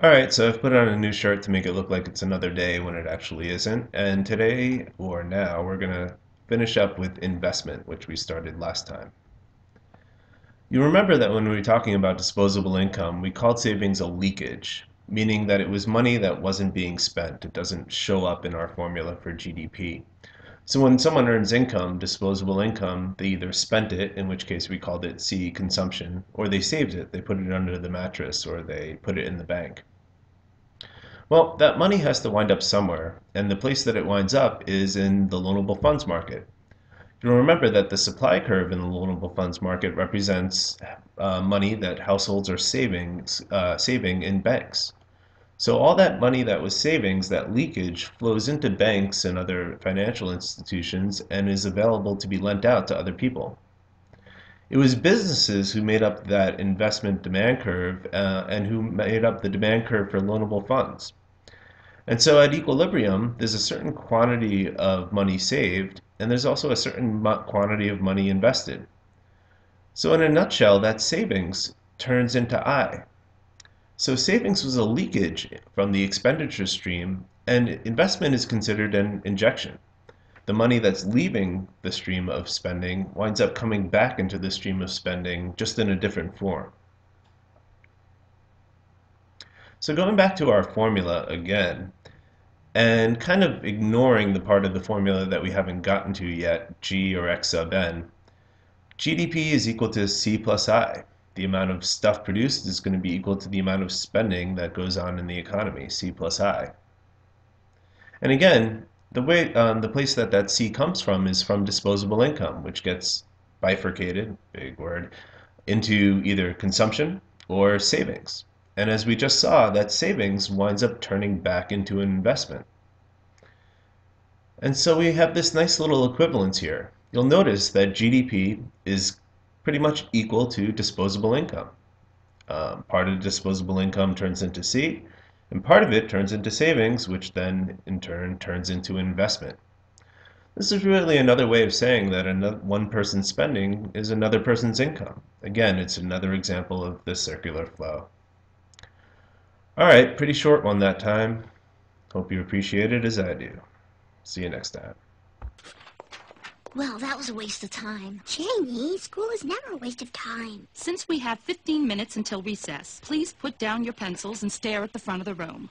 Alright, so I've put on a new shirt to make it look like it's another day when it actually isn't. And today, or now, we're going to finish up with investment, which we started last time. You remember that when we were talking about disposable income, we called savings a leakage, meaning that it was money that wasn't being spent. It doesn't show up in our formula for GDP. So when someone earns income, disposable income, they either spent it, in which case we called it C, consumption, or they saved it. They put it under the mattress or they put it in the bank. Well, that money has to wind up somewhere, and the place that it winds up is in the loanable funds market. You'll remember that the supply curve in the loanable funds market represents money that households are saving in banks. So all that money that was savings, that leakage, flows into banks and other financial institutions and is available to be lent out to other people. It was businesses who made up that investment demand curve and who made up the demand curve for loanable funds. And so at equilibrium, there's a certain quantity of money saved, and there's also a certain quantity of money invested. So in a nutshell, that savings turns into I. So savings was a leakage from the expenditure stream, and investment is considered an injection. The money that's leaving the stream of spending winds up coming back into the stream of spending, just in a different form. So going back to our formula again, and kind of ignoring the part of the formula that we haven't gotten to yet, G or X sub n, GDP is equal to C plus I. The amount of stuff produced is going to be equal to the amount of spending that goes on in the economy, C plus I. And again, the place that that C comes from is from disposable income, which gets bifurcated, big word, into either consumption or savings. And as we just saw, that savings winds up turning back into an investment. And so we have this nice little equivalence here. You'll notice that GDP is pretty much equal to disposable income. Part of disposable income turns into C, and part of it turns into savings, which then in turn turns into investment. This is really another way of saying that one person's spending is another person's income. Again, it's another example of the circular flow. All right, pretty short one that time. Hope you appreciate it as I do. See you next time. Well, that was a waste of time. Jamie, school is never a waste of time. Since we have 15 minutes until recess, please put down your pencils and stare at the front of the room.